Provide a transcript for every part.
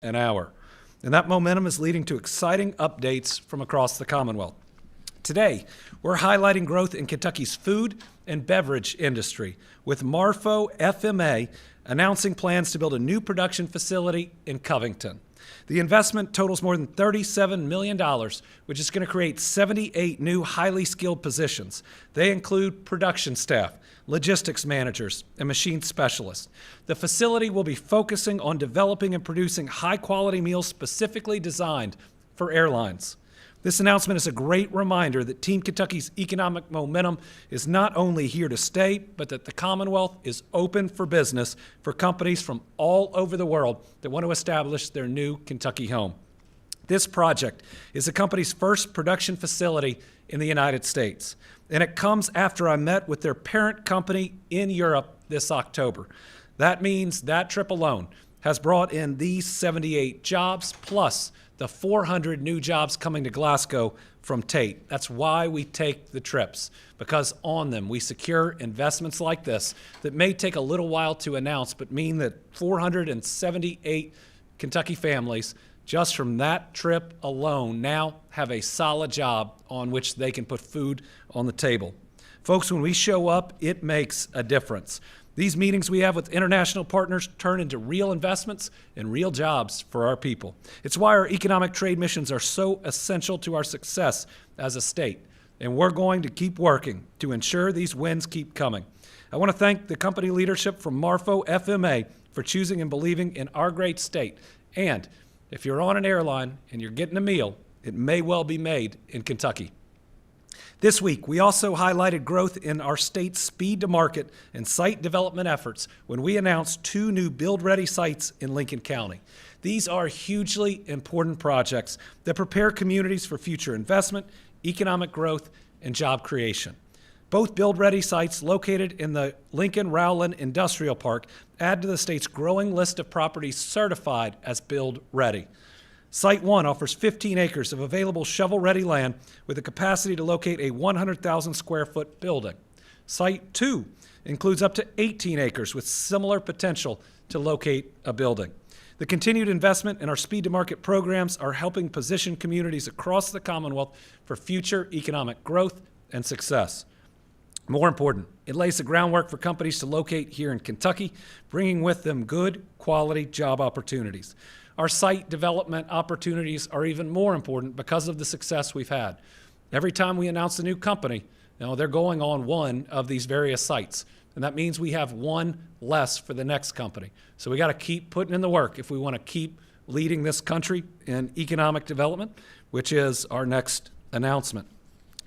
an hour. And that momentum is leading to exciting updates from across the Commonwealth. Today, we're highlighting growth in Kentucky's food and beverage industry, with Marfo FMA announcing plans to build a new production facility in Covington. The investment totals more than $37 million, which is going to create 78 new highly skilled positions. They include production staff, logistics managers, and machine specialists. The facility will be focusing on developing and producing high-quality meals specifically designed for airlines. This announcement is a great reminder that Team Kentucky's economic momentum is not only here to stay, but that the Commonwealth is open for business for companies from all over the world that want to establish their new Kentucky home. This project is the company's first production facility in the United States, and it comes after I met with their parent company in Europe this October. That means that trip alone has brought in these 78 jobs, plus the 400 new jobs coming to Glasgow from Tate. That's why we take the trips, because on them we secure investments like this that may take a little while to announce, but mean that 478 Kentucky families, just from that trip alone, now have a solid job on which they can put food on the table. Folks, when we show up, it makes a difference. These meetings we have with international partners turn into real investments and real jobs for our people. It's why our economic trade missions are so essential to our success as a state, and we're going to keep working to ensure these wins keep coming. I want to thank the company leadership from Marfo FMA for choosing and believing in our great state. And if you're on an airline and you're getting a meal, it may well be made in Kentucky. This week, we also highlighted growth in our state's speed to market and site development efforts when we announced 2 new build-ready sites in Lincoln County. These are hugely important projects that prepare communities for future investment, economic growth, and job creation. Both build-ready sites located in the Lincoln-Rowland Industrial Park add to the state's growing list of properties certified as build-ready. Site 1 offers 15 acres of available shovel-ready land with the capacity to locate a 100,000 square foot building. Site 2 includes up to 18 acres with similar potential to locate a building. The continued investment in our speed-to-market programs are helping position communities across the Commonwealth for future economic growth and success. More important, it lays the groundwork for companies to locate here in Kentucky, bringing with them good, quality job opportunities. Our site development opportunities are even more important because of the success we've had. Every time we announce a new company, they're going on one of these various sites, and that means we have one less for the next company. So we got to keep putting in the work if we want to keep leading this country in economic development, which is our next announcement.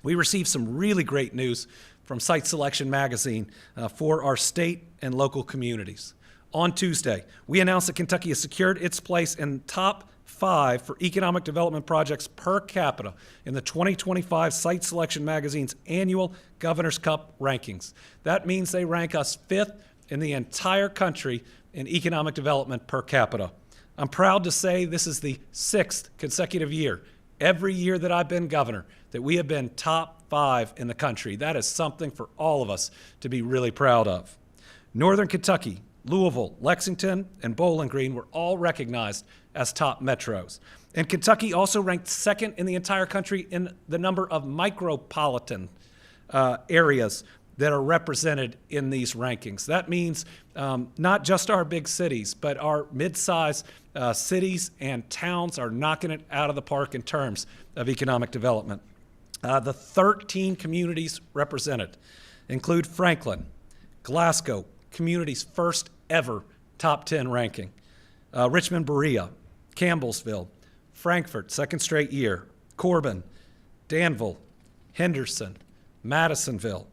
We received some really great news from Site Selection Magazine for our state and local communities. On Tuesday, we announced that Kentucky has secured its place in top 5 for economic development projects per capita in the 2025 Site Selection Magazine's annual Governor's Cup rankings. That means they rank us 5th in the entire country in economic development per capita. I'm proud to say this is the 6th consecutive year, every year that I've been governor, that we have been top 5 in the country. That is something for all of us to be really proud of. Northern Kentucky, Louisville, Lexington, and Bowling Green were all recognized as top metros. And Kentucky also ranked 2nd in the entire country in the number of micropolitan areas that are represented in these rankings. That means not just our big cities, but our mid-sized cities and towns are knocking it out of the park in terms of economic development. The 13 communities represented include Franklin, Glasgow, community's first ever top 10 ranking. Richmond Berea, Campbellsville, Frankfort, 2nd straight year, Corbin, Danville, Henderson, Madisonville,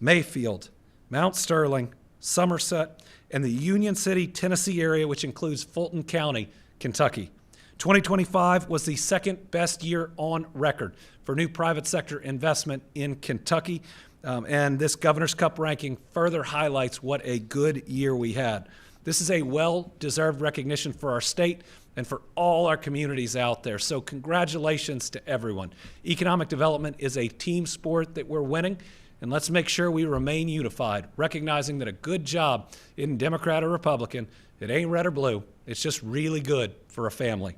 Mayfield, Mount Sterling, Somerset, and the Union City, Tennessee area, which includes Fulton County, Kentucky. 2025 was the 2nd best year on record for new private sector investment in Kentucky. And this Governor's Cup ranking further highlights what a good year we had. This is a well-deserved recognition for our state and for all our communities out there. So congratulations to everyone. Economic development is a team sport that we're winning, and let's make sure we remain unified, recognizing that a good job isn't Democrat or Republican, it ain't red or blue, It's just really good for a family.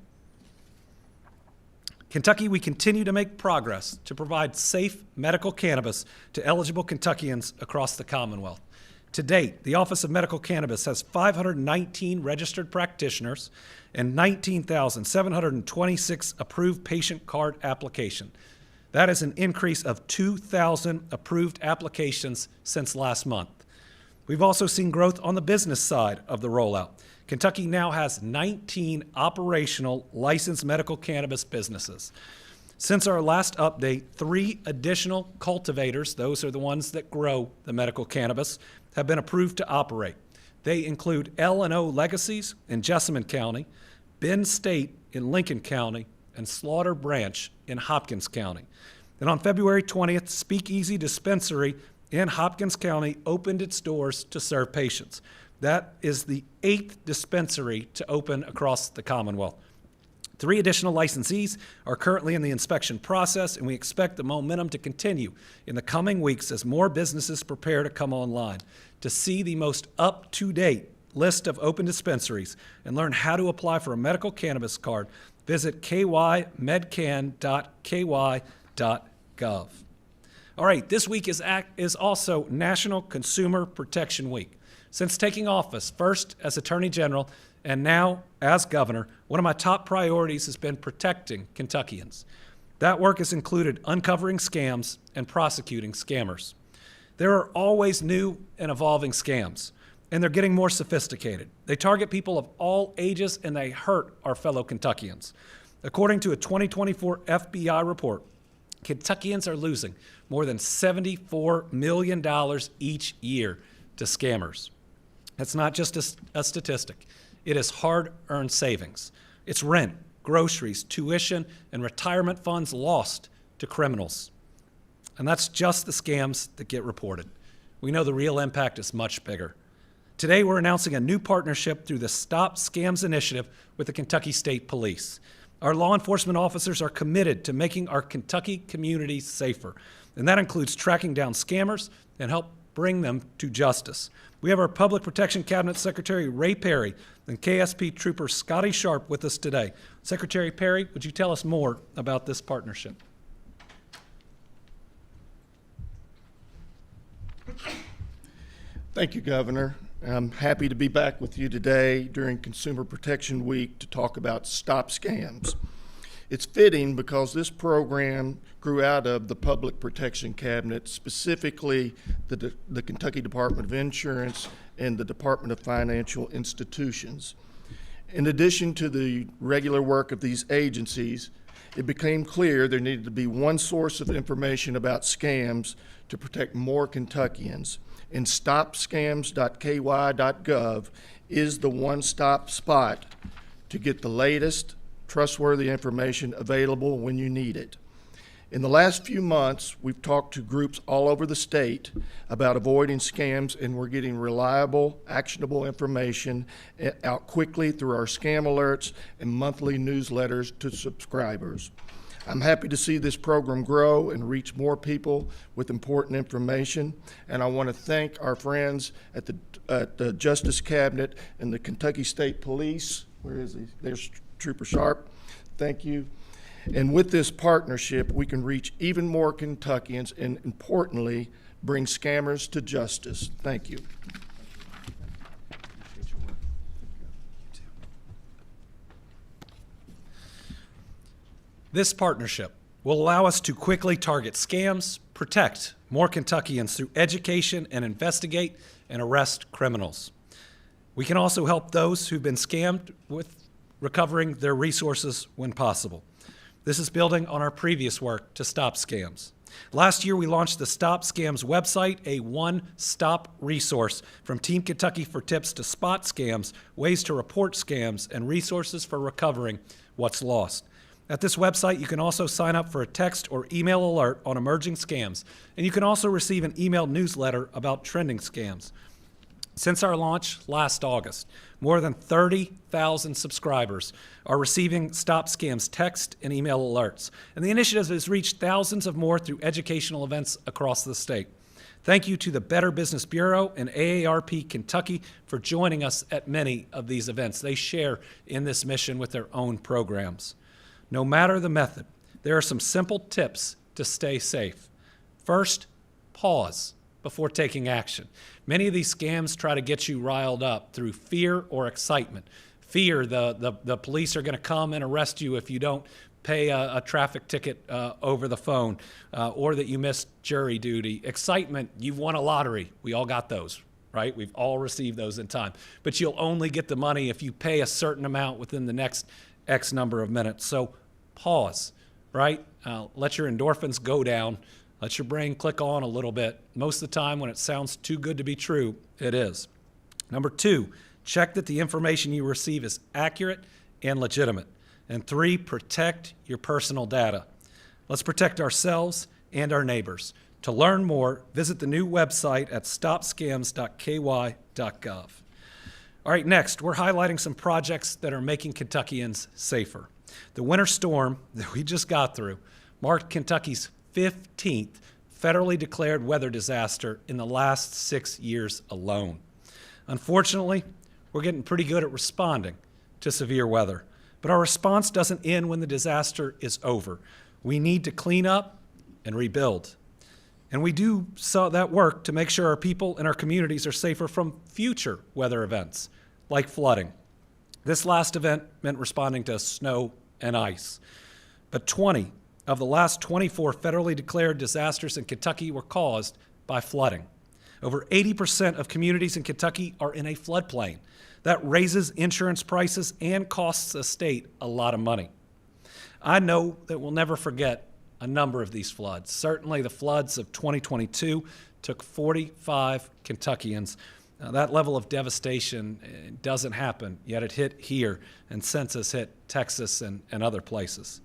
Kentucky, we continue to make progress to provide safe medical cannabis to eligible Kentuckians across the Commonwealth. To date, the Office of Medical Cannabis has 519 registered practitioners and 19,726 approved patient card applications. That is an increase of 2,000 approved applications since last month. We've also seen growth on the business side of the rollout. Kentucky now has 19 operational licensed medical cannabis businesses. Since our last update, 3 additional cultivators, those are the ones that grow the medical cannabis, have been approved to operate. They include L&O Legacies in Jessamine County, Bend State in Lincoln County, and Slaughter Branch in Hopkins County. And on February 20th, Speakeasy Dispensary in Hopkins County opened its doors to serve patients. That is the 8th dispensary to open across the Commonwealth. 3 additional licensees are currently in the inspection process, and we expect the momentum to continue in the coming weeks as more businesses prepare to come online. To see the most up-to-date list of open dispensaries and learn how to apply for a medical cannabis card, visit kymedcan.ky.gov. All right, this week is also National Consumer Protection Week. Since taking office, first as Attorney General and now as Governor, one of my top priorities has been protecting Kentuckians. That work has included uncovering scams and prosecuting scammers. There are always new and evolving scams, and they're getting more sophisticated. They target people of all ages, and they hurt our fellow Kentuckians. According to a 2024 FBI report, Kentuckians are losing more than $74 million each year to scammers. That's not just a statistic. It is hard-earned savings. It's rent, groceries, tuition, and retirement funds lost to criminals. And that's just the scams that get reported. We know the real impact is much bigger. Today, we're announcing a new partnership through the Stop Scams Initiative with the Kentucky State Police. Our law enforcement officers are committed to making our Kentucky communities safer, and that includes tracking down scammers and help bring them to justice. We have our Public Protection Cabinet Secretary Ray Perry and KSP Trooper Scotty Sharp with us today. Secretary Perry, would you tell us more about this partnership? Thank you, Governor. I'm happy to be back with you today during Consumer Protection Week to talk about Stop Scams. It's fitting because this program grew out of the Public Protection Cabinet, specifically the Kentucky Department of Insurance and the Department of Financial Institutions. In addition to the regular work of these agencies, it became clear there needed to be one source of information about scams to protect more Kentuckians. And stopscams.ky.gov is the one-stop spot to get the latest, trustworthy information available when you need it. In the last few months, we've talked to groups all over the state about avoiding scams, and we're getting reliable, actionable information out quickly through our scam alerts and monthly newsletters to subscribers. I'm happy to see this program grow and reach more people with important information, and I want to thank our friends at the Justice Cabinet and the Kentucky State Police. Where is he? There's Trooper Sharp. Thank you. And with this partnership, we can reach even more Kentuckians and, importantly, bring scammers to justice. Thank you. This partnership will allow us to quickly target scams, protect more Kentuckians through education, and investigate and arrest criminals. We can also help those who've been scammed with recovering their resources when possible. This is building on our previous work to stop scams. Last year, we launched the Stop Scams website, a one-stop resource from Team Kentucky for tips to spot scams, ways to report scams, and resources for recovering what's lost. At this website, you can also sign up for a text or email alert on emerging scams, and you can also receive an email newsletter about trending scams. Since our launch last August, more than 30,000 subscribers are receiving Stop Scams text and email alerts, and the initiative has reached thousands of more through educational events across the state. Thank you to the Better Business Bureau and AARP Kentucky for joining us at many of these events. They share in this mission with their own programs. No matter the method, there are some simple tips to stay safe. First, pause before taking action. Many of these scams try to get you riled up through fear or excitement. Fear, the police are going to come and arrest you if you don't pay a traffic ticket over the phone, or that you missed jury duty. Excitement, you've won a lottery. We all got those, right? We've all received those in time. But you'll only get the money if you pay a certain amount within the next X number of minutes. So pause, right? Let your endorphins go down. Let your brain click on a little bit. Most of the time when it sounds too good to be true, it is. Number 2, check that the information you receive is accurate and legitimate. And 3, protect your personal data. Let's protect ourselves and our neighbors. To learn more, visit the new website at stopscams.ky.gov. All right, next, we're highlighting some projects that are making Kentuckians safer. The winter storm that we just got through marked Kentucky's 15th federally declared weather disaster in the last 6 years alone. Unfortunately, we're getting pretty good at responding to severe weather. But our response doesn't end when the disaster is over. We need to clean up and rebuild. And we do that work to make sure our people and our communities are safer from future weather events, like flooding. This last event meant responding to snow and ice. But 20 of the last 24 federally declared disasters in Kentucky were caused by flooding. Over 80% of communities in Kentucky are in a floodplain. That raises insurance prices and costs the state a lot of money. I know that we'll never forget a number of these floods. Certainly the floods of 2022 took 45 Kentuckians. That level of devastation doesn't happen, yet it hit here, and census hit Texas and other places.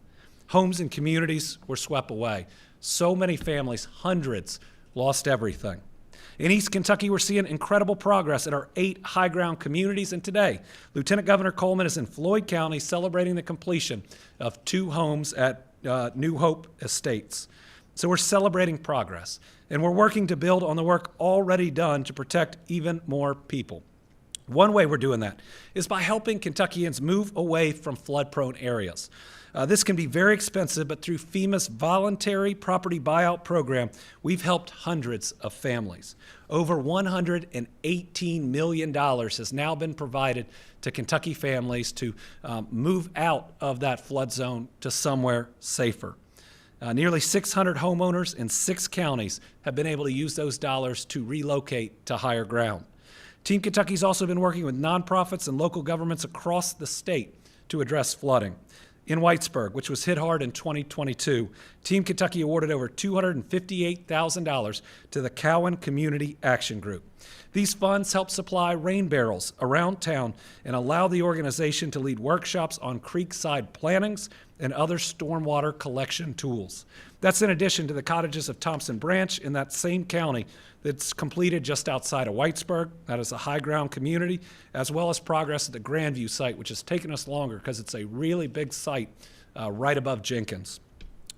Homes and communities were swept away. So many families, hundreds, lost everything. In East Kentucky, we're seeing incredible progress in our 8 high-ground communities, and today, Lieutenant Governor Coleman is in Floyd County celebrating the completion of 2 homes at New Hope Estates. So we're celebrating progress, and we're working to build on the work already done to protect even more people. One way we're doing that is by helping Kentuckians move away from flood-prone areas. This can be very expensive, but through FEMA's voluntary property buyout program, we've helped hundreds of families. Over $118 million has now been provided to Kentucky families to move out of that flood zone to somewhere safer. Nearly 600 homeowners in 6 counties have been able to use those dollars to relocate to higher ground. Team Kentucky's also been working with nonprofits and local governments across the state to address flooding. In Whitesburg, which was hit hard in 2022, Team Kentucky awarded over $258,000 to the Cowan Community Action Group. These funds help supply rain barrels around town and allow the organization to lead workshops on creekside plantings and other stormwater collection tools. That's in addition to the cottages of Thompson Branch in that same county that's completed just outside of Whitesburg. That is a high ground community, as well as progress at the Grandview site, which has taken us longer because it's a really big site right above Jenkins.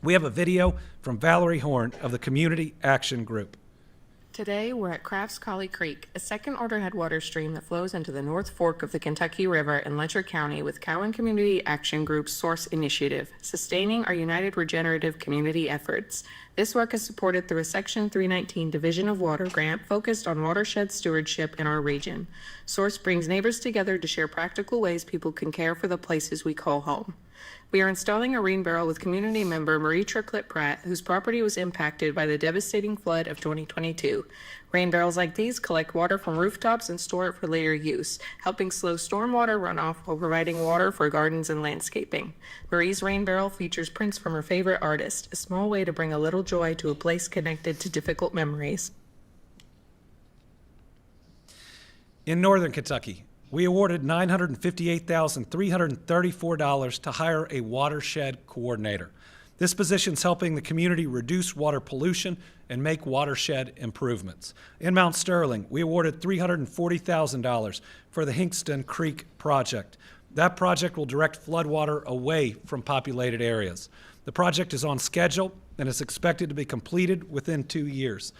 We have a video from Valerie Horn of the Community Action Group. Today, we're at Crafts Collie Creek, a second-order headwater stream that flows into the North Fork of the Kentucky River in Letcher County with Cowan Community Action Group's Source Initiative, sustaining our United Regenerative Community efforts. This work is supported through a Section 319 Division of Water grant focused on watershed stewardship in our region. Source brings neighbors together to share practical ways people can care for the places we call home. We are installing a rain barrel with community member Marie Tricklet Pratt, whose property was impacted by the devastating flood of 2022. Rain barrels like these collect water from rooftops and store it for later use, helping slow stormwater runoff while providing water for gardens and landscaping. Marie's rain barrel features prints from her favorite artist, a small way to bring a little joy to a place connected to difficult memories. In Northern Kentucky, we awarded $958,334 to hire a watershed coordinator. This position is helping the community reduce water pollution and make watershed improvements. In Mount Sterling, we awarded $340,000 for the Hinkston Creek project. That project will direct floodwater away from populated areas. The project is on schedule and is expected to be completed within 2 years.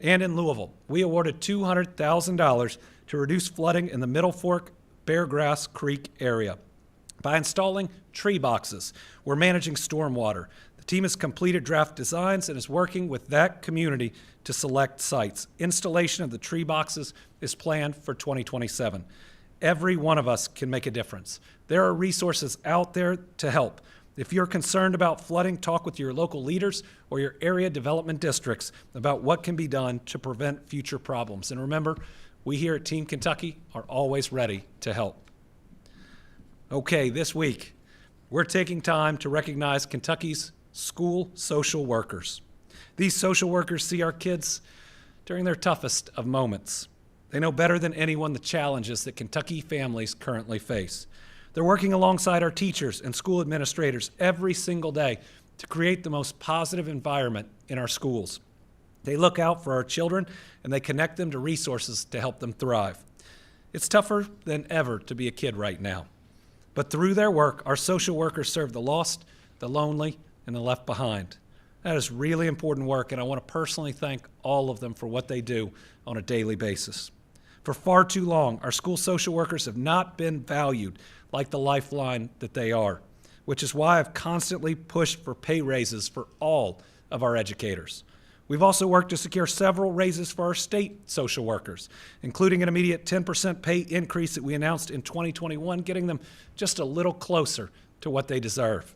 And in Louisville, we awarded $200,000 to reduce flooding in the Middle Fork Beargrass Creek area. By installing tree boxes, we're managing stormwater. The team has completed draft designs and is working with that community to select sites. Installation of the tree boxes is planned for 2027. Every one of us can make a difference. There are resources out there to help. If you're concerned about flooding, talk with your local leaders or your area development districts about what can be done to prevent future problems. And remember, we here at Team Kentucky are always ready to help. Okay, this week, we're taking time to recognize Kentucky's school social workers. These social workers see our kids during their toughest of moments. They know better than anyone the challenges that Kentucky families currently face. They're working alongside our teachers and school administrators every single day to create the most positive environment in our schools. They look out for our children and they connect them to resources to help them thrive. It's tougher than ever to be a kid right now. But through their work, our social workers serve the lost, the lonely, and the left behind. That is really important work, and I want to personally thank all of them for what they do on a daily basis. For far too long, our school social workers have not been valued like the lifeline that they are, which is why I've constantly pushed for pay raises for all of our educators. We've also worked to secure several raises for our state social workers, including an immediate 10% pay increase that we announced in 2021, getting them just a little closer to what they deserve.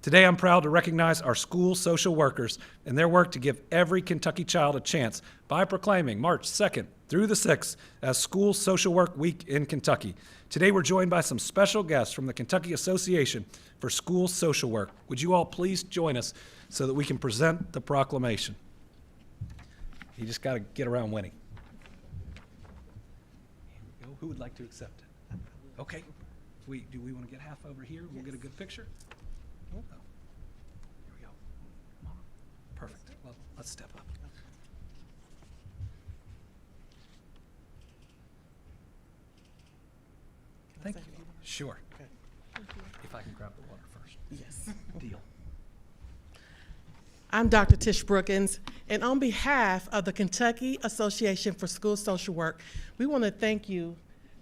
Today, I'm proud to recognize our school social workers and their work to give every Kentucky child a chance by proclaiming March 2nd through the 6th as School Social Work Week in Kentucky. Today, we're joined by some special guests from the Kentucky Association for School Social Work. Would you all please join us so that we can present the proclamation? You just got to get around winning. Here we go. Who would like to accept it? Okay. Do we want to get half over here? We'll get a good picture. Oh. Here we go. Come on. Perfect. Well, let's step up. Thank you. Sure. Okay. If I can grab the water first. Yes. Deal. I'm Dr. Tish Brookins, and on behalf of the Kentucky Association for School Social Work, we want to thank you,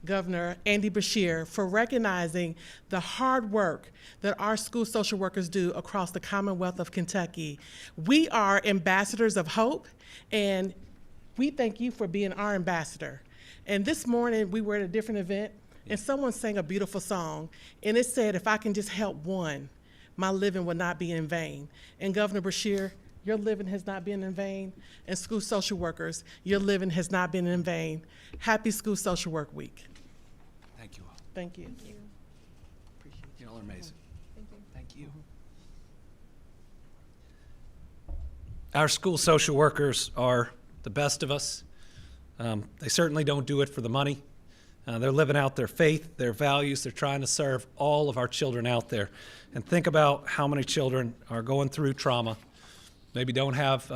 Governor Andy Beshear, for recognizing the hard work that our school social workers do across the Commonwealth of Kentucky. We are ambassadors of hope, and we thank you for being our ambassador. And this morning, we were at a different event, and someone sang a beautiful song, and it said, if I can just help one, my living will not be in vain. And Governor Beshear, your living has not been in vain. And school social workers, your living has not been in vain. Happy School Social Work Week. Thank you all. Thank you. You all are amazing. Thank you. Our school social workers are the best of us. They certainly don't do it for the money. They're living out their faith, their values. They're trying to serve all of our children out there. And think about how many children are going through trauma, maybe don't have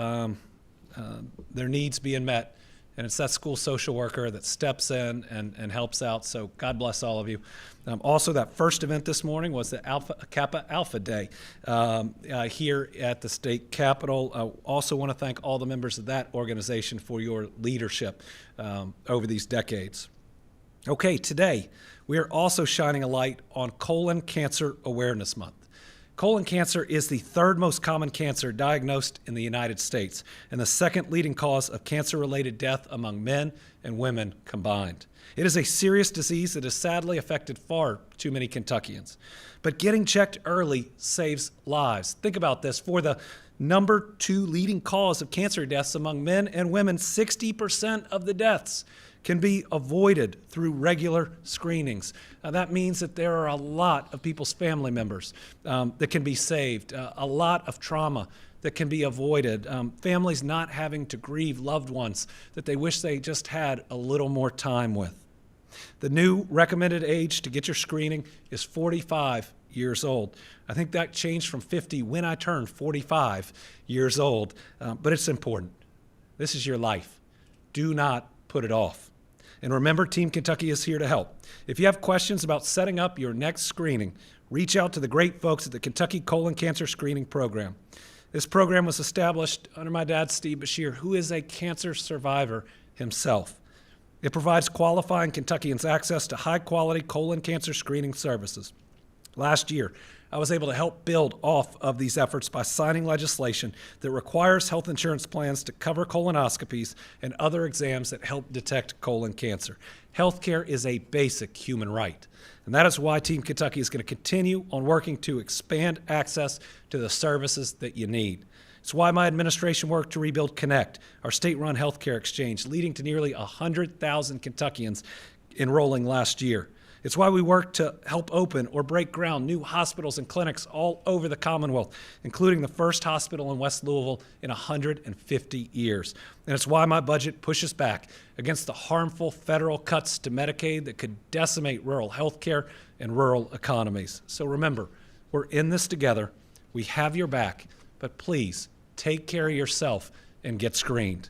their needs being met. And it's that school social worker that steps in and helps out. So God bless all of you. Also, that first event this morning was the Kappa Alpha Day here at the state capitol. I also want to thank all the members of that organization for your leadership over these decades. Okay, today we are also shining a light on Colon Cancer Awareness Month. Colon cancer is the third most common cancer diagnosed in the United States and the second leading cause of cancer-related death among men and women combined. It is a serious disease that has sadly affected far too many Kentuckians. But getting checked early saves lives. Think about this. For the number 2 leading cause of cancer deaths among men and women, 60% of the deaths can be avoided through regular screenings. That means that there are a lot of people's family members that can be saved, a lot of trauma that can be avoided, families not having to grieve loved ones that they wish they just had a little more time with. The new recommended age to get your screening is 45 years old. I think that changed from 50 when I turned 45 years old, but it's important. This is your life. Do not put it off. And remember, Team Kentucky is here to help. If you have questions about setting up your next screening, reach out to the great folks at the Kentucky Colon Cancer Screening Program. This program was established under my dad, Steve Beshear, who is a cancer survivor himself. It provides qualifying Kentuckians access to high-quality colon cancer screening services. Last year, I was able to help build off of these efforts by signing legislation that requires health insurance plans to cover colonoscopies and other exams that help detect colon cancer. Healthcare is a basic human right, and that is why Team Kentucky is going to continue on working to expand access to the services that you need. It's why my administration worked to rebuild Connect, our state-run healthcare exchange, leading to nearly 100,000 Kentuckians enrolling last year. It's why we worked to help open or break ground new hospitals and clinics all over the Commonwealth, including the first hospital in West Louisville in 150 years. And it's why my budget pushes back against the harmful federal cuts to Medicaid that could decimate rural healthcare and rural economies. So remember, we're in this together. We have your back, but please take care of yourself and get screened.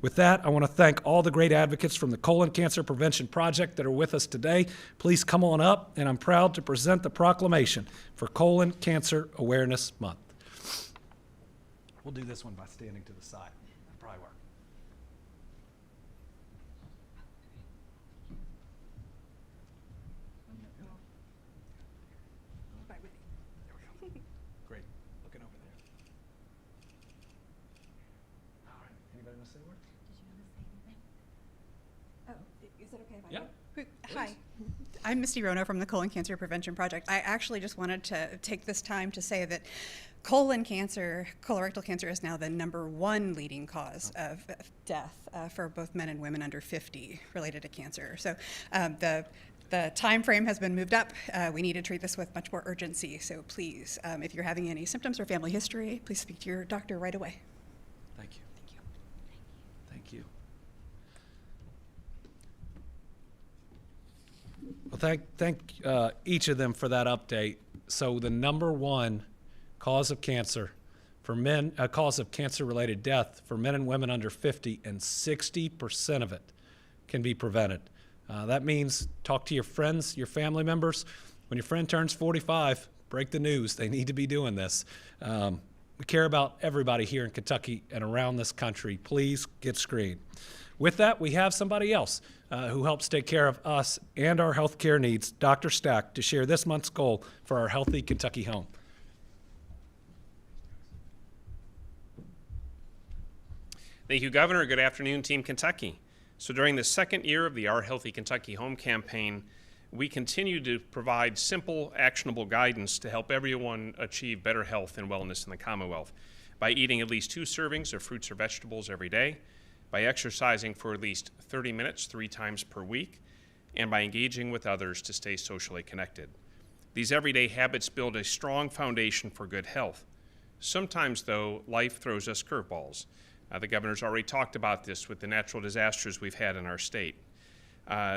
With that, I want to thank all the great advocates from the Colon Cancer Prevention Project that are with us today. Please come on up, and I'm proud to present the proclamation for Colon Cancer Awareness Month. We'll do this one by standing to the side. That'll probably work. There we go. Great. Looking over there. All right. Anybody want to say a word? Oh, is it okay if I Yeah. go? Hi, I'm Misty Rono from the Colon Cancer Prevention Project. I actually just wanted to take this time to say that colon cancer, colorectal cancer is now the #1 leading cause of death for both men and women under 50 related to cancer. So the time frame has been moved up. We need to treat this with much more urgency. So please, if you're having any symptoms or family history, please speak to your doctor right away. Thank you. Thank you. Thank you. Well, thank each of them for that update. So the #1 cause of cancer for men, cause of cancer-related death for men and women under 50, and 60% of it can be prevented. That means talk to your friends, your family members. When your friend turns 45, break the news. They need to be doing this. We care about everybody here in Kentucky and around this country. Please get screened. With that, we have somebody else who helps take care of us and our health care needs, Dr. Stack, to share this month's goal for our Healthy Kentucky Home. Thank you, Governor. Good afternoon, Team Kentucky. So during the second year of the Our Healthy Kentucky Home campaign, we continue to provide simple, actionable guidance to help everyone achieve better health and wellness in the Commonwealth by eating at least 2 servings of fruits or vegetables every day, by exercising for at least 30 minutes 3 times per week, and by engaging with others to stay socially connected. These everyday habits build a strong foundation for good health. Sometimes, though, life throws us curveballs. The governor's already talked about this with the natural disasters we've had in our state.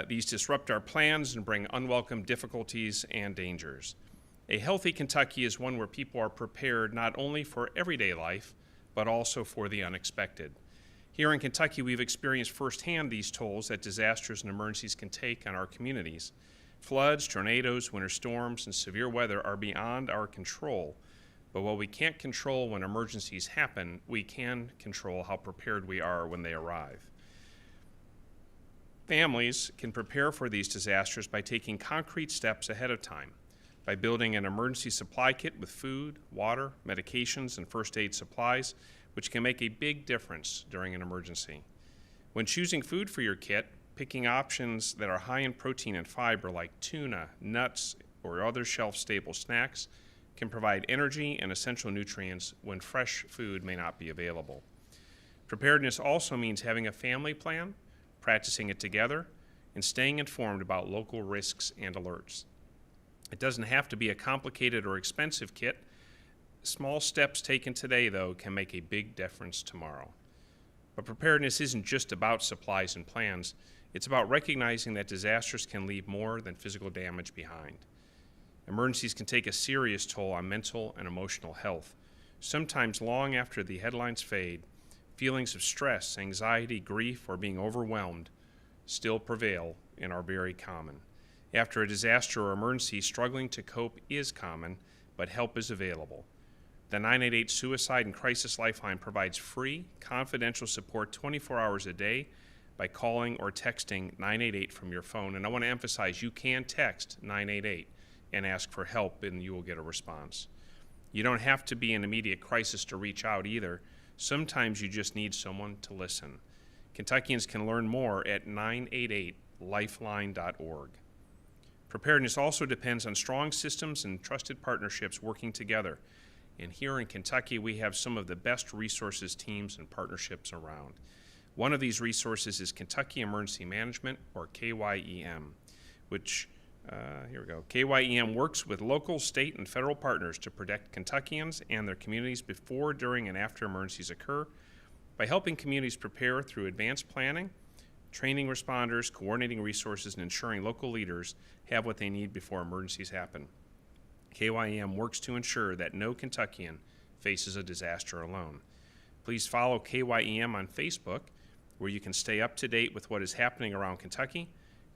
These disrupt our plans and bring unwelcome difficulties and dangers. A healthy Kentucky is one where people are prepared not only for everyday life, but also for the unexpected. Here in Kentucky, we've experienced firsthand these tolls that disasters and emergencies can take on our communities. Floods, tornadoes, winter storms, and severe weather are beyond our control. But while we can't control when emergencies happen, we can control how prepared we are when they arrive. Families can prepare for these disasters by taking concrete steps ahead of time, by building an emergency supply kit with food, water, medications, and first aid supplies, which can make a big difference during an emergency. When choosing food for your kit, picking options that are high in protein and fiber like tuna, nuts, or other shelf-stable snacks can provide energy and essential nutrients when fresh food may not be available. Preparedness also means having a family plan, practicing it together, and staying informed about local risks and alerts. It doesn't have to be a complicated or expensive kit. Small steps taken today, though, can make a big difference tomorrow. But preparedness isn't just about supplies and plans. It's about recognizing that disasters can leave more than physical damage behind. Emergencies can take a serious toll on mental and emotional health. Sometimes long after the headlines fade, feelings of stress, anxiety, grief, or being overwhelmed still prevail and are very common. After a disaster or emergency, struggling to cope is common, but help is available. The 988 Suicide and Crisis Lifeline provides free, confidential support 24 hours a day by calling or texting 988 from your phone. And I want to emphasize, you can text 988 and ask for help, and you will get a response. You don't have to be in immediate crisis to reach out either. Sometimes you just need someone to listen. Kentuckians can learn more at 988lifeline.org. Preparedness also depends on strong systems and trusted partnerships working together. And here in Kentucky, we have some of the best resources, teams, and partnerships around. One of these resources is Kentucky Emergency Management, or KYEM, which, here we go. KYEM works with local, state, and federal partners to protect Kentuckians and their communities before, during, and after emergencies occur by helping communities prepare through advanced planning, training responders, coordinating resources, and ensuring local leaders have what they need before emergencies happen. KYEM works to ensure that no Kentuckian faces a disaster alone. Please follow KYEM on Facebook, where you can stay up to date with what is happening around Kentucky.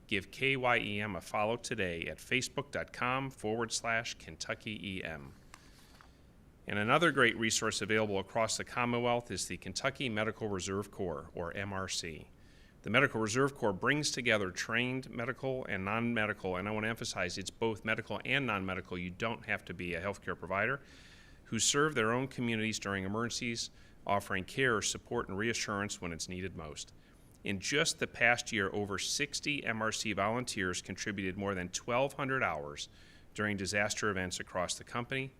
Give KYEM a follow today at facebook.com/KentuckyEM. And another great resource available across the Commonwealth is the Kentucky Medical Reserve Corps, or MRC. The Medical Reserve Corps brings together trained medical and non-medical, and I want to emphasize it's both medical and non-medical, you don't have to be a healthcare provider, who serve their own communities during emergencies, offering care, support, and reassurance when it's needed most. In just the past year, over 60 MRC volunteers contributed more than 1,200 hours during disaster events across the country.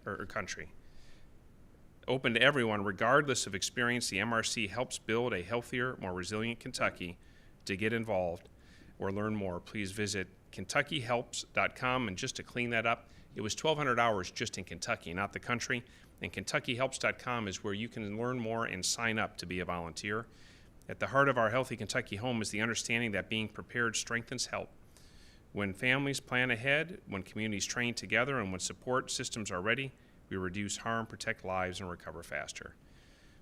Open to everyone, regardless of experience, the MRC helps build a healthier, more resilient Kentucky. To get involved or learn more, please visit KentuckyHelps.com. And just to clean that up, it was 1,200 hours just in Kentucky, not the country. And KentuckyHelps.com is where you can learn more and sign up to be a volunteer. At the heart of our Healthy Kentucky Home is the understanding that being prepared strengthens help. When families plan ahead, when communities train together, and when support systems are ready, we reduce harm, protect lives, and recover faster.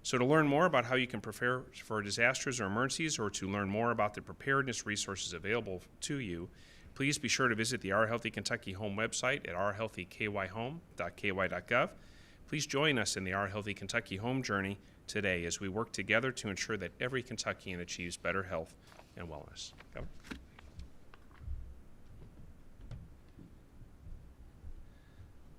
So to learn more about how you can prepare for disasters or emergencies, or to learn more about the preparedness resources available to you, please be sure to visit the Our Healthy Kentucky Home website at ourhealthykyhome.ky.gov. Please join us in the Our Healthy Kentucky Home journey today as we work together to ensure that every Kentuckian achieves better health and wellness. Go.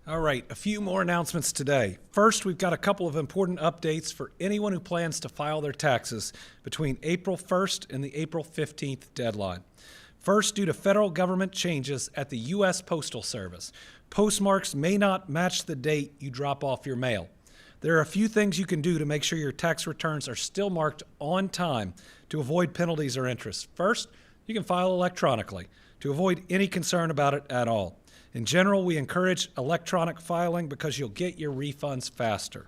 All right, a few more announcements today. First, we've got a couple of important updates for anyone who plans to file their taxes between April 1st and the April 15th deadline. First, due to federal government changes at the U.S. Postal Service, postmarks may not match the date you drop off your mail. There are a few things you can do to make sure your tax returns are still marked on time to avoid penalties or interest. First, you can file electronically to avoid any concern about it at all. In general, we encourage electronic filing because you'll get your refunds faster.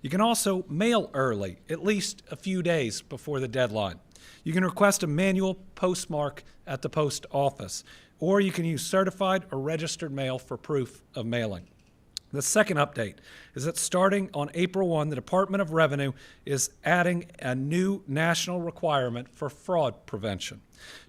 You can also mail early, at least a few days before the deadline. You can request a manual postmark at the post office, or you can use certified or registered mail for proof of mailing. The second update is that starting on April 1, the Department of Revenue is adding a new national requirement for fraud prevention.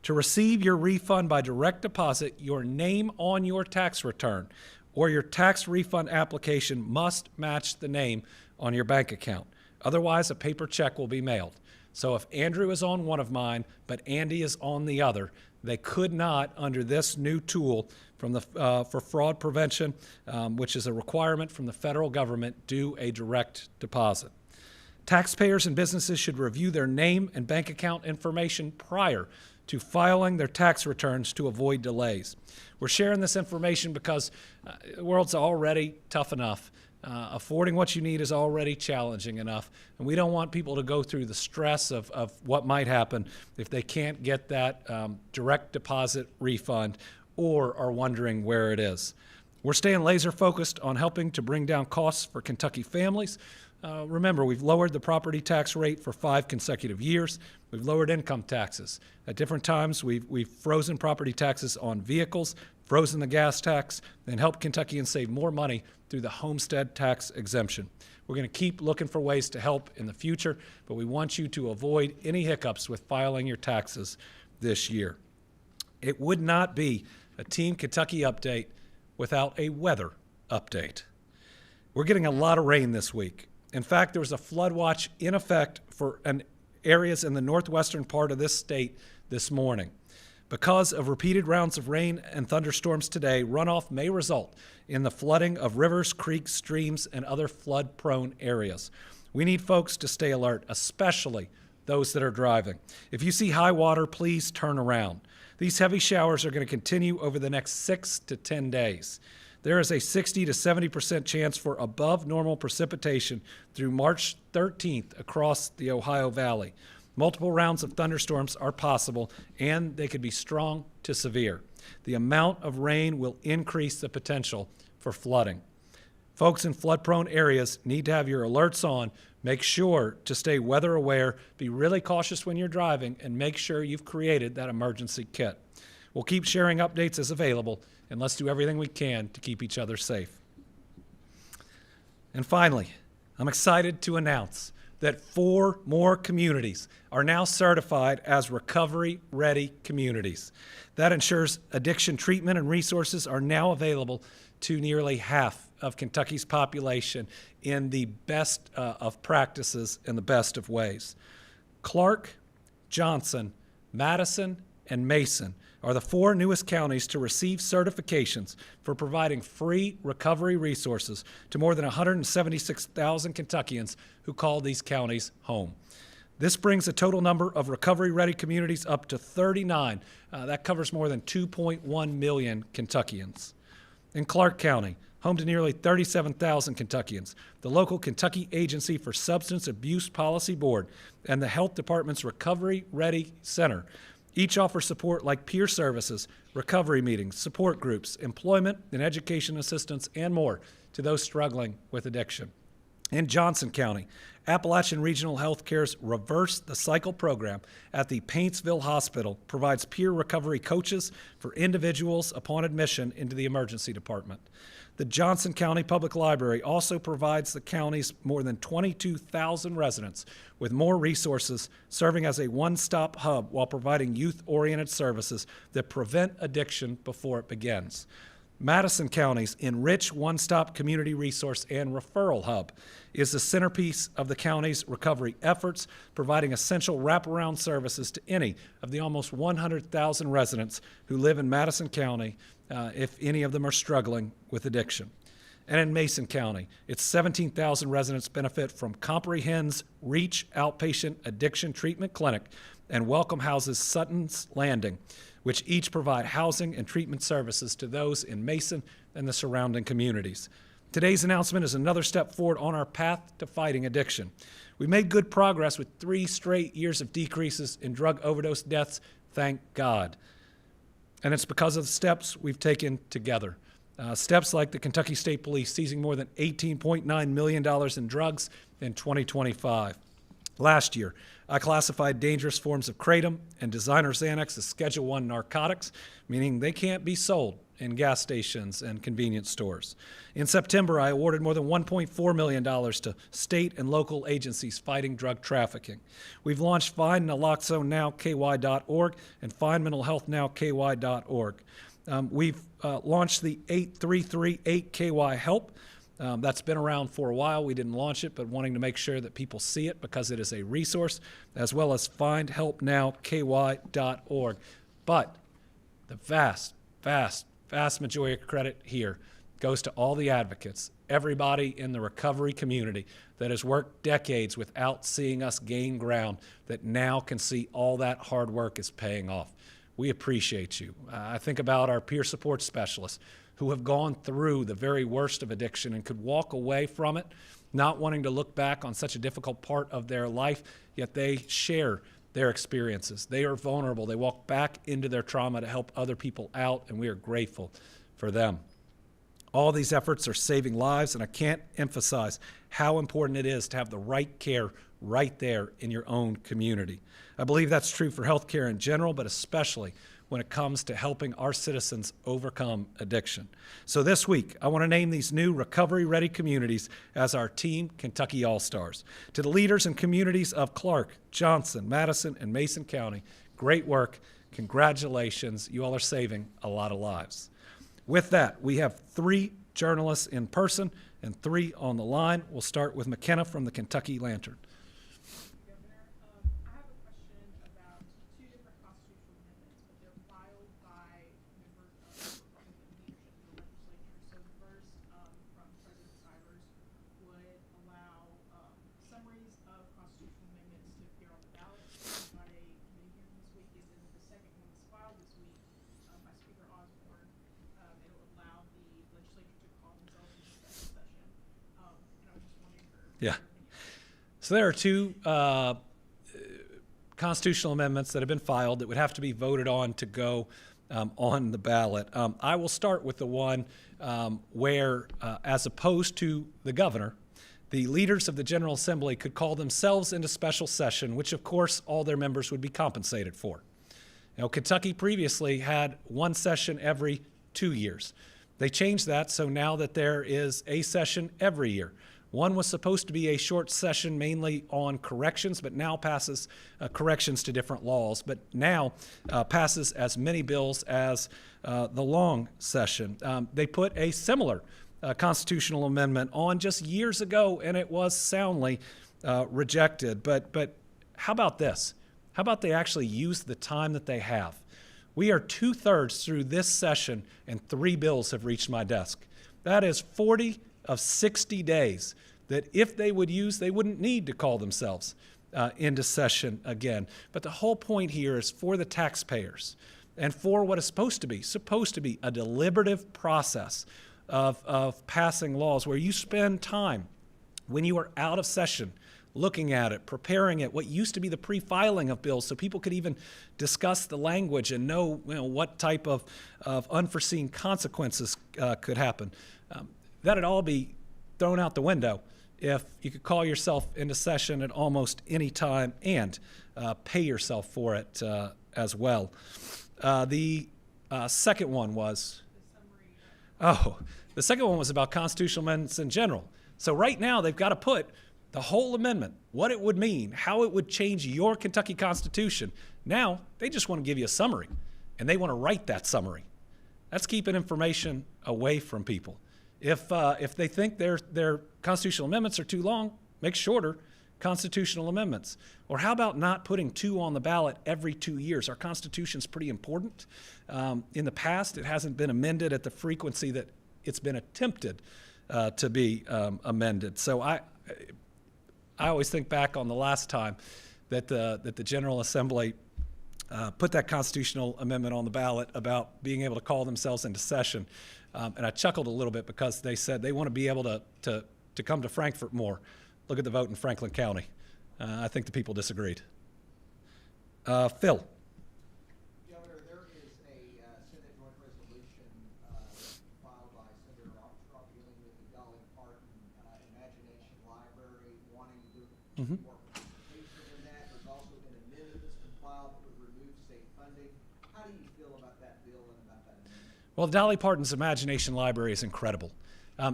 To receive your refund by direct deposit, your name on your tax return or your tax refund application must match the name on your bank account. Otherwise, a paper check will be mailed. So if Andrew is on one of mine, but Andy is on the other, they could not, under this new tool from the for fraud prevention, which is a requirement from the federal government, do a direct deposit. Taxpayers and businesses should review their name and bank account information prior to filing their tax returns to avoid delays. We're sharing this information because the world's already tough enough. Affording what you need is already challenging enough, and we don't want people to go through the stress of what might happen if they can't get that direct deposit refund or are wondering where it is. We're staying laser focused on helping to bring down costs for Kentucky families. Remember, we've lowered the property tax rate for 5 consecutive years. We've lowered income taxes. At different times, we've frozen property taxes on vehicles, frozen the gas tax, and helped Kentuckians save more money through the homestead tax exemption. We're going to keep looking for ways to help in the future, but we want you to avoid any hiccups with filing your taxes this year. It would not be a Team Kentucky update without a weather update. We're getting a lot of rain this week. In fact, there was a flood watch in effect for areas in the northwestern part of this state this morning. Because of repeated rounds of rain and thunderstorms today, runoff may result in the flooding of rivers, creeks, streams, and other flood-prone areas. We need folks to stay alert, especially those that are driving. If you see high water, please turn around. These heavy showers are going to continue over the next 6 to 10 days. There is a 60 to 70% chance for above normal precipitation through March 13th across the Ohio Valley. Multiple rounds of thunderstorms are possible, and they could be strong to severe. The amount of rain will increase the potential for flooding. Folks in flood-prone areas need to have your alerts on. Make sure to stay weather aware, be really cautious when you're driving, and make sure you've created that emergency kit. We'll keep sharing updates as available, and let's do everything we can to keep each other safe. And finally, I'm excited to announce that 4 more communities are now certified as recovery-ready communities. That ensures addiction treatment and resources are now available to nearly half of Kentucky's population in the best of practices and the best of ways. Clark, Johnson, Madison, and Mason are the 4 newest counties to receive certifications for providing free recovery resources to more than 176,000 Kentuckians who call these counties home. This brings the total number of recovery-ready communities up to 39. That covers more than 2.1 million Kentuckians. In Clark County, home to nearly 37,000 Kentuckians, the local Kentucky Agency for Substance Abuse Policy Board and the Health Department's Recovery Ready Center each offer support like peer services, recovery meetings, support groups, employment and education assistance, and more to those struggling with addiction. In Johnson County, Appalachian Regional Healthcare's Reverse the Cycle program at the Paintsville Hospital provides peer recovery coaches for individuals upon admission into the emergency department. The Johnson County Public Library also provides the county's more than 22,000 residents with more resources, serving as a one-stop hub while providing youth-oriented services that prevent addiction before it begins. Madison County's Enrich One-Stop Community Resource and Referral Hub is the centerpiece of the county's recovery efforts, providing essential wraparound services to any of the almost 100,000 residents who live in Madison County, if any of them are struggling with addiction. And in Mason County, its 17,000 residents benefit from Comprehend's Reach Outpatient Addiction Treatment Clinic and Welcome Houses Sutton's Landing, which each provide housing and treatment services to those in Mason and the surrounding communities. Today's announcement is another step forward on our path to fighting addiction. We made good progress with 3 straight years of decreases in drug overdose deaths, thank God. And it's because of the steps we've taken together. Steps like the Kentucky State Police seizing more than $18.9 million in drugs in 2025. Last year, I classified dangerous forms of kratom and designer Xanax as Schedule I narcotics, meaning they can't be sold in gas stations and convenience stores. In September, I awarded more than $1.4 million to state and local agencies fighting drug trafficking. We've launched FindNaloxoNowKY.org and FindMentalHealthNowKY.org. We've launched the 8338KY Help. That's been around for a while. We didn't launch it, but wanting to make sure that people see it because it is a resource, as well as FindHelpNowKY.org. But the vast majority of credit here goes to all the advocates, everybody in the recovery community that has worked decades without seeing us gain ground, that now can see all that hard work is paying off. We appreciate you. I think about our peer support specialists who have gone through the very worst of addiction and could walk away from it, not wanting to look back on such a difficult part of their life, yet they share their experiences. They are vulnerable. They walk back into their trauma to help other people out, and we are grateful for them. All these efforts are saving lives, and I can't emphasize how important it is to have the right care right there in your own community. I believe that's true for healthcare in general, but especially when it comes to helping our citizens overcome addiction. So this week, I want to name these new recovery-ready communities as our Team Kentucky All-Stars. To the leaders and communities of Clark, Johnson, Madison, and Mason County, great work. Congratulations. You all are saving a lot of lives. With that, we have 3 journalists in person and 3 on the line. We'll start with McKenna from the Kentucky Lantern. Governor, I have a question about two different constitutional amendments, but they're filed by members of Republican leadership in the legislature. So the first, from President Stivers, would allow summaries of constitutional amendments to appear on the ballot. We got a committee hearing this week, and then the second one was filed this week by Speaker Osborne, and it would allow the legislature to call themselves into special session. And I was just wondering for Yeah. your opinion. So there are 2 constitutional amendments that have been filed that would have to be voted on to go on the ballot. I will start with the one where, as opposed to the governor, the leaders of the General Assembly could call themselves into special session, which of course all their members would be compensated for. You know, Kentucky previously had 1 session every 2 years. They changed that, so now that there is a session every year. One was supposed to be a short session mainly on corrections, but now passes corrections to different laws, but now passes as many bills as the long session. They put a similar constitutional amendment on just years ago, and it was soundly rejected. But how about this? How about they actually use the time that they have? We are 2/3 through this session, and 3 bills have reached my desk. That is 40 of 60 days that if they would use, they wouldn't need to call themselves into session again. But the whole point here is for the taxpayers and for what is supposed to be a deliberative process of passing laws where you spend time when you are out of session looking at it, preparing it, what used to be the pre-filing of bills so people could even discuss the language and know, what type of unforeseen consequences could happen. That'd all be thrown out the window if you could call yourself into session at almost any time and pay yourself for it as well. The second one was, the second one was about constitutional amendments in general. So right now they've got to put the whole amendment, what it would mean, how it would change your Kentucky Constitution. Now they just want to give you a summary, and they want to write that summary. That's keeping information away from people. If they think their constitutional amendments are too long, make shorter constitutional amendments. Or how about not putting 2 on the ballot every 2 years? Our Constitution's pretty important. In the past, it hasn't been amended at the frequency that it's been attempted to be amended. So I always think back on the last time that the General Assembly put that constitutional amendment on the ballot about being able to call themselves into session. And I chuckled a little bit because they said they want to be able to come to Frankfort more. Look at the vote in Franklin County. I think the people disagreed. Phil. Governor, there is a Senate joint resolution filed by Senator Armstrong dealing with the Dolly Parton Imagination Library, wanting to do more participation in that. There's also been an amendment that's been filed that would remove state funding. How do you feel about that bill and about that amendment? Well, Dolly Parton's Imagination Library is incredible.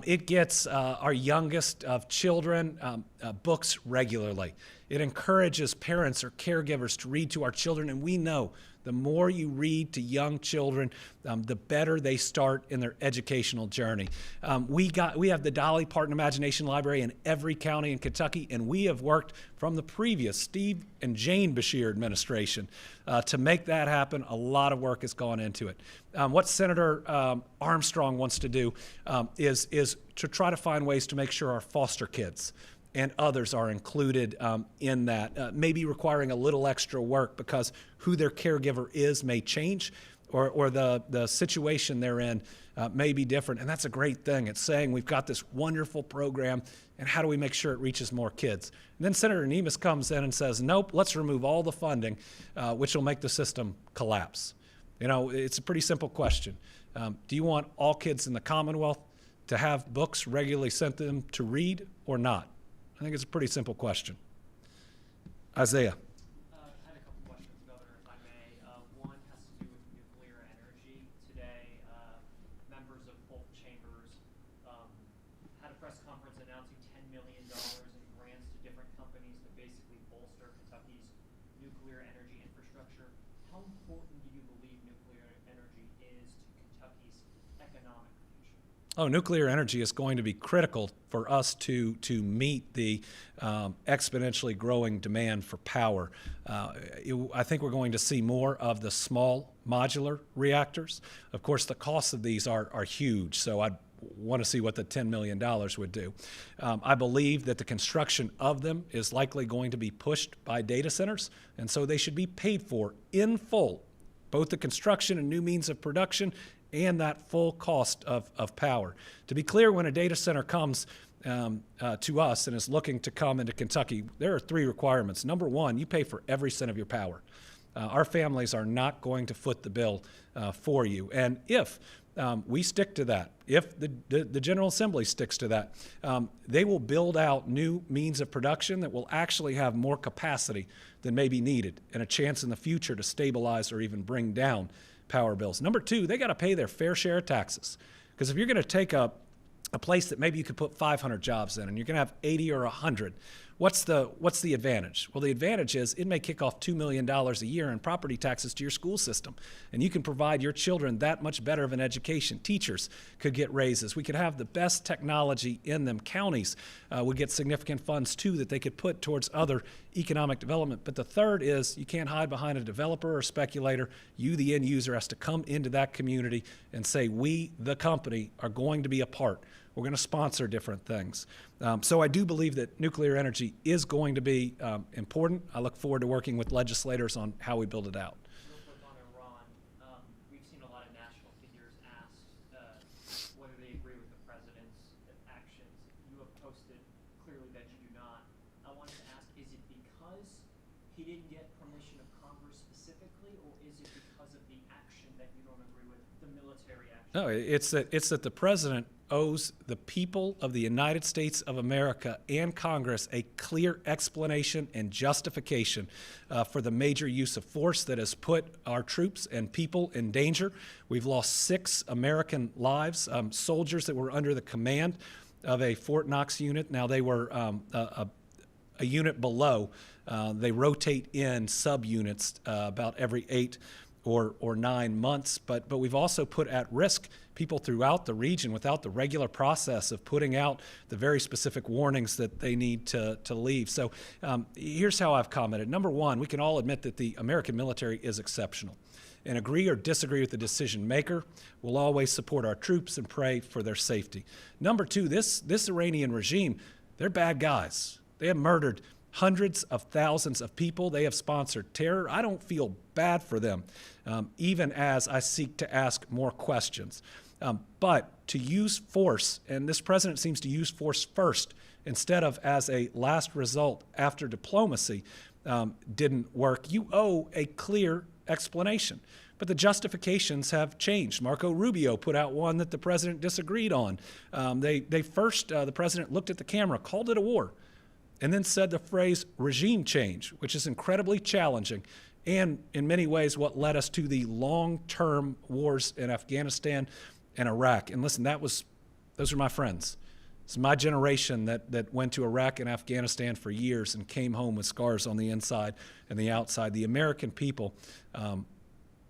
It gets our youngest of children books regularly. It encourages parents or caregivers to read to our children, and we know the more you read to young children, the better they start in their educational journey. We have the Dolly Parton Imagination Library in every county in Kentucky, and we have worked from the previous Steve and Jane Beshear administration to make that happen. A lot of work has gone into it. What Senator Armstrong wants to do is to try to find ways to make sure our foster kids and others are included in that, maybe requiring a little extra work because who their caregiver is may change or the situation they're in may be different. And that's a great thing. It's saying we've got this wonderful program, and how do we make sure it reaches more kids? And then Senator Nemes comes in and says, nope, let's remove all the funding, which will make the system collapse. You know, it's a pretty simple question. Do you want all kids in the Commonwealth to have books regularly sent to them to read or not? I think it's a pretty simple question. Isaiah. I had a couple questions, Governor, if I may. One has to do with nuclear energy. Today, members of both chambers had a press conference announcing $10 million in grants to different companies to basically bolster Kentucky's nuclear energy infrastructure. How important do you believe nuclear energy is to Kentucky's economic future? Oh, nuclear energy is going to be critical for us to meet the exponentially growing demand for power. I think we're going to see more of the small modular reactors. Of course, the costs of these are huge, so I'd want to see what the $10 million would do. I believe that the construction of them is likely going to be pushed by data centers, and so they should be paid for in full, both the construction and new means of production and that full cost of power. To be clear, when a data center comes to us and is looking to come into Kentucky, there are 3 requirements. Number 1, you pay for every cent of your power. Our families are not going to foot the bill for you. And if we stick to that, if the General Assembly sticks to that, they will build out new means of production that will actually have more capacity than may be needed and a chance in the future to stabilize or even bring down power bills. Number 2, they got to pay their fair share of taxes. Because if you're going to take a place that maybe you could put 500 jobs in and you're going to have 80 or 100, what's the advantage? Well, the advantage is it may kick off $2 million a year in property taxes to your school system, and you can provide your children that much better of an education. Teachers could get raises. We could have the best technology in them. Counties would get significant funds too that they could put towards other economic development. But the third is you can't hide behind a developer or speculator. You, the end user, has to come into that community and say, we, the company, are going to be a part. We're going to sponsor different things. So I do believe that nuclear energy is going to be important. I look forward to working with legislators on how we build it out. Real quick on Iran, we've seen a lot of national figures ask whether they agree with the president's actions. You have posted clearly that you do not. I wanted to ask, is it because he didn't get permission of Congress specifically, or is it because of the action that you don't agree with, the military action? No, it's that the president owes the people of the United States of America and Congress a clear explanation and justification for the major use of force that has put our troops and people in danger. We've lost 6 American lives, soldiers that were under the command of a Fort Knox unit. Now they were a unit below. They rotate in subunits about every 8 or 9 months, but we've also put at risk people throughout the region without the regular process of putting out the very specific warnings that they need to leave. So here's how I've commented. Number 1, we can all admit that the American military is exceptional. And agree or disagree with the decision maker, we'll always support our troops and pray for their safety. Number 2, this Iranian regime, they're bad guys. They have murdered hundreds of thousands of people. They have sponsored terror. I don't feel bad for them, even as I seek to ask more questions. But to use force, and this president seems to use force first instead of as a last result after diplomacy didn't work, you owe a clear explanation. But the justifications have changed. Marco Rubio put out one that the president disagreed on. The president looked at the camera, called it a war, and then said the phrase regime change, which is incredibly challenging and in many ways what led us to the long-term wars in Afghanistan and Iraq. And listen, those are my friends. It's my generation that went to Iraq and Afghanistan for years and came home with scars on the inside and the outside. The American people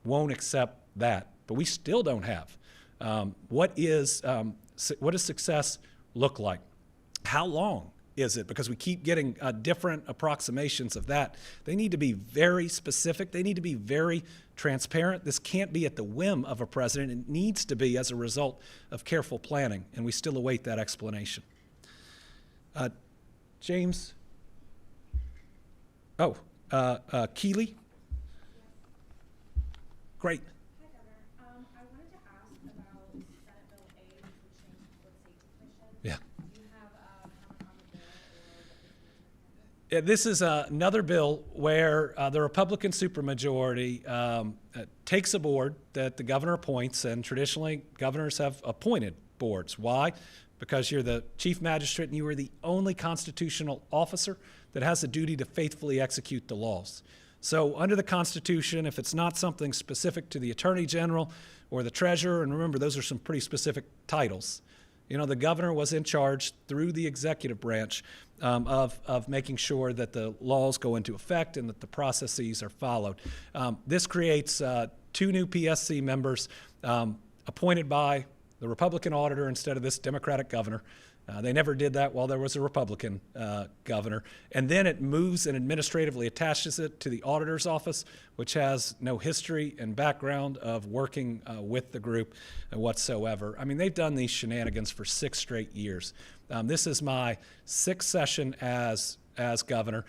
won't accept that, but we still don't have. What does success look like? How long is it? Because we keep getting different approximations of that. They need to be very specific. They need to be very transparent. This can't be at the whim of a president. It needs to be as a result of careful planning, and we still await that explanation. James? Oh, Keeley? Great. Hi, Governor. I wanted to ask about Senate Bill A, which would change the Public Safety Commission. Yeah. Do you have a comment on the bill or what this means? This is another bill where the Republican supermajority takes a board that the governor appoints, and traditionally governors have appointed boards. Why? Because you're the chief magistrate and you are the only constitutional officer that has a duty to faithfully execute the laws. So under the Constitution, if it's not something specific to the Attorney General or the Treasurer, and remember those are some pretty specific titles, you know, the governor was in charge through the executive branch of making sure that the laws go into effect and that the processes are followed. This creates 2 new PSC members appointed by the Republican auditor instead of this Democratic governor. They never did that while there was a Republican governor. And then it moves and administratively attaches it to the auditor's office, which has no history and background of working with the group whatsoever. I mean, they've done these shenanigans for 6 straight years. This is my 6th session as governor.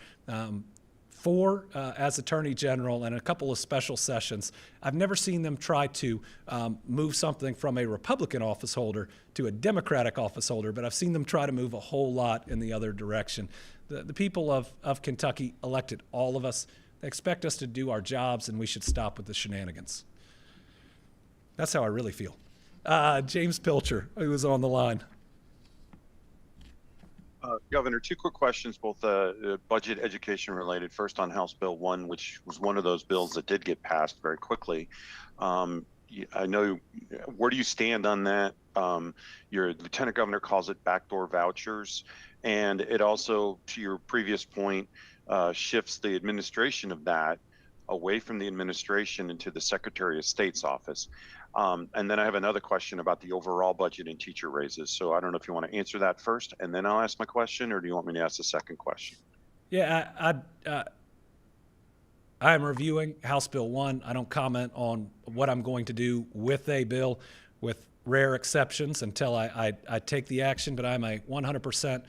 4 as Attorney General, and a couple of special sessions. I've never seen them try to move something from a Republican office holder to a Democratic office holder, but I've seen them try to move a whole lot in the other direction. The people of Kentucky elected all of us. They expect us to do our jobs, and we should stop with the shenanigans. That's how I really feel. James Pilcher, who was on the line. Governor, 2 quick questions, both budget education related. First on House Bill 1, which was one of those bills that did get passed very quickly. I know, where do you stand on that? Your lieutenant governor calls it backdoor vouchers, and it also, to your previous point, shifts the administration of that away from the administration into the Secretary of State's office. And then I have another question about the overall budget and teacher raises. So I don't know if you want to answer that first, and then I'll ask my question, or do you want me to ask the second question? Yeah, I'm reviewing House Bill 1. I don't comment on what I'm going to do with a bill, with rare exceptions, until I take the action. But I'm a 100%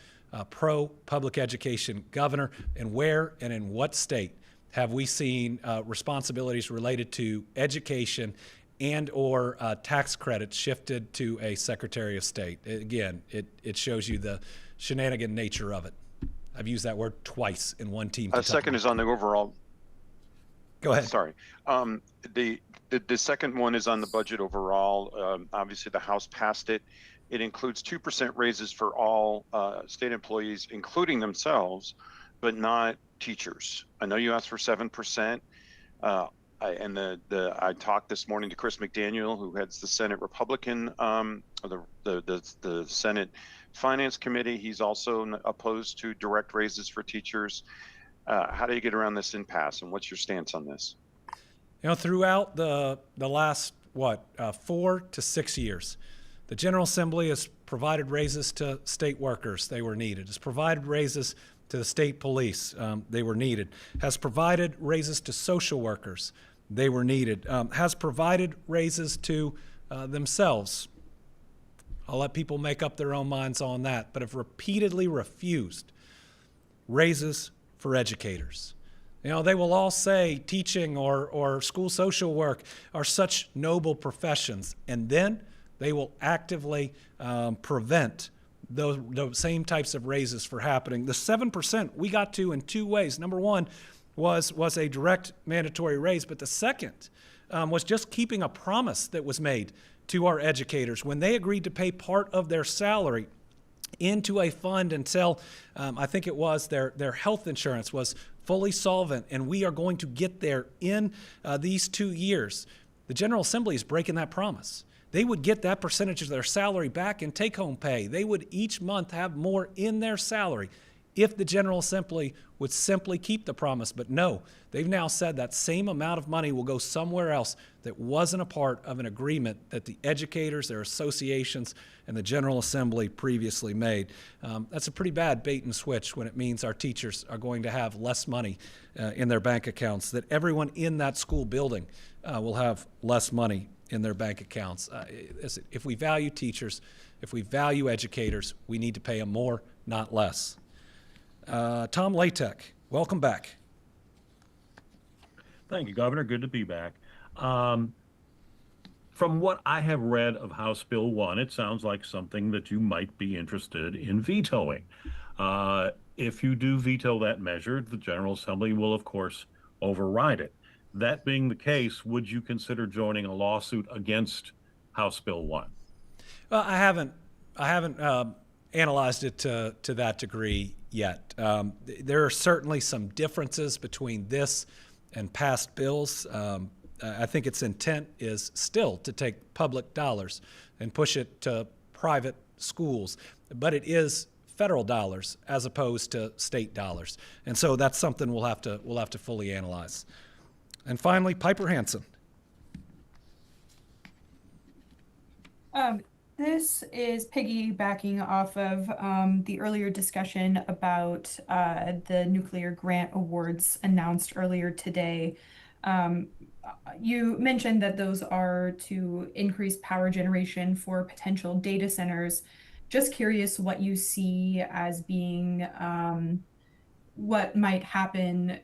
pro-public education governor. And where and in what state have we seen responsibilities related to education and or tax credits shifted to a Secretary of State? Again, it shows you the shenanigan nature of it. I've used that word twice in one team. Second is on the overall. Go ahead. Sorry. The second one is on the budget overall. Obviously, the House passed it. It includes 2% raises for all state employees, including themselves, but not teachers. I know you asked for 7%. I talked this morning to Chris McDaniel, who heads the Senate Republican, the Senate Finance Committee. He's also opposed to direct raises for teachers. How do you get around this impasse, and what's your stance on this? You know, throughout the last 4 to 6 years, the General Assembly has provided raises to state workers. They were needed. Has provided raises to the state police. They were needed. Has provided raises to social workers. They were needed. Has provided raises to themselves. I'll let people make up their own minds on that, but have repeatedly refused raises for educators. You know, they will all say teaching or school social work are such noble professions, and then they will actively prevent those same types of raises from happening. The 7% we got to in 2 ways. Number one was a direct mandatory raise, but the second was just keeping a promise that was made to our educators when they agreed to pay part of their salary into a fund until I think it was their health insurance was fully solvent, and we are going to get there in these 2 years. The General Assembly is breaking that promise. They would get that percentage of their salary back in take-home pay. They would each month have more in their salary if the General Assembly would simply keep the promise. But no, they've now said that same amount of money will go somewhere else that wasn't a part of an agreement that the educators, their associations, and the General Assembly previously made. That's a pretty bad bait and switch when it means our teachers are going to have less money in their bank accounts, that everyone in that school building will have less money in their bank accounts. If we value teachers, if we value educators, we need to pay them more, not less. Tom Latek, welcome back. Thank you, Governor. Good to be back. From what I have read of House Bill 1, it sounds like something that you might be interested in vetoing. If you do veto that measure, the General Assembly will, of course, override it. That being the case, would you consider joining a lawsuit against House Bill 1? Well, I haven't analyzed it to that degree yet. There are certainly some differences between this and past bills. I think its intent is still to take public dollars and push it to private schools, but it is federal dollars as opposed to state dollars, and so that's something we'll have to fully analyze. And finally, Piper Hansen. This is piggybacking off of the earlier discussion about the nuclear grant awards announced earlier today. Um, you mentioned that those are to increase power generation for potential data centers. Just curious what you see as being what might happen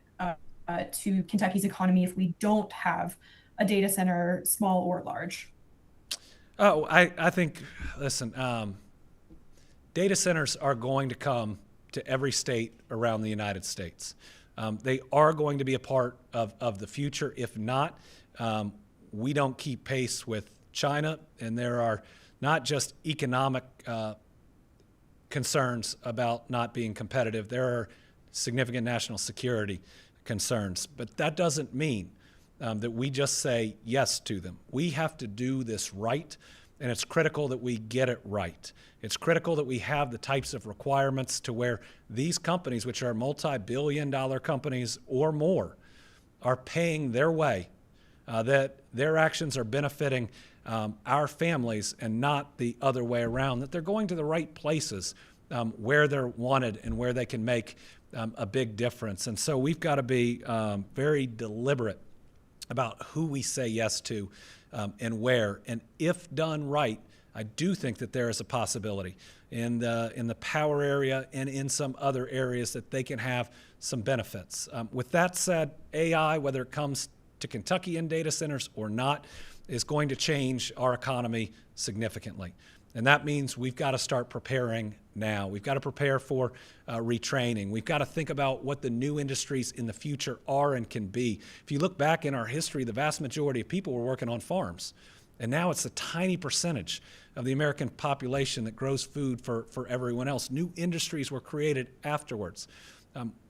to Kentucky's economy if we don't have a data center, small or large. Oh, I think, listen, data centers are going to come to every state around the United States. They are going to be a part of the future. If not, we don't keep pace with China, and there are not just economic concerns about not being competitive. There are significant national security concerns, but that doesn't mean that we just say yes to them. We have to do this right, and it's critical that we get it right. It's critical that we have the types of requirements to where these companies, which are multi-billion-dollar companies or more, are paying their way, that their actions are benefiting our families and not the other way around, that they're going to the right places where they're wanted and where they can make a big difference. And so we've got to be very deliberate about who we say yes to and where. And if done right, I do think that there is a possibility in the power area and in some other areas that they can have some benefits. With that said, AI, whether it comes to Kentucky and data centers or not, is going to change our economy significantly. And that means we've got to start preparing now. We've got to prepare for retraining. We've got to think about what the new industries in the future are and can be. If you look back in our history, the vast majority of people were working on farms. And now it's a tiny percentage of the American population that grows food for everyone else. New industries were created afterwards.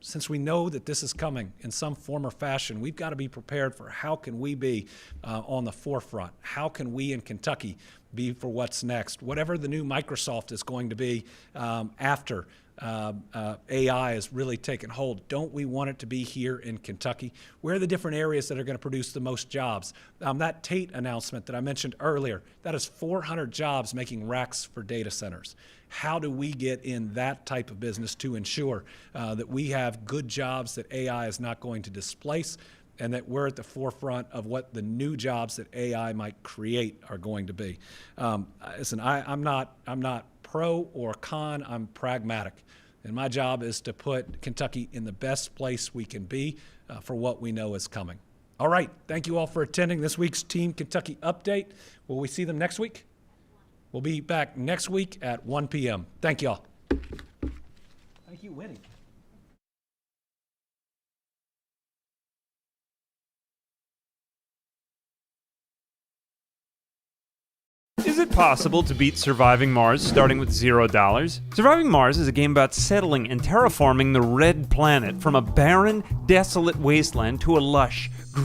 Since we know that this is coming in some form or fashion, we've got to be prepared for how can we be on the forefront? How can we in Kentucky be for what's next? Whatever the new Microsoft is going to be after AI has really taken hold, don't we want it to be here in Kentucky? Where are the different areas that are going to produce the most jobs? That Tate announcement that I mentioned earlier, that is 400 jobs making racks for data centers. How do we get in that type of business to ensure that we have good jobs that AI is not going to displace, and that we're at the forefront of what the new jobs that AI might create are going to be? Listen, I'm not pro or con, I'm pragmatic. And my job is to put Kentucky in the best place we can be for what we know is coming. All right, thank you all for attending this week's Team Kentucky Update. Will we see them next week? We'll be back next week at 1 p.m. Thank you all. Thank you, Winnie. Is it possible to beat Surviving Mars starting with $0? Surviving Mars is a game about settling and terraforming the red planet from a barren, desolate wasteland to a lush, green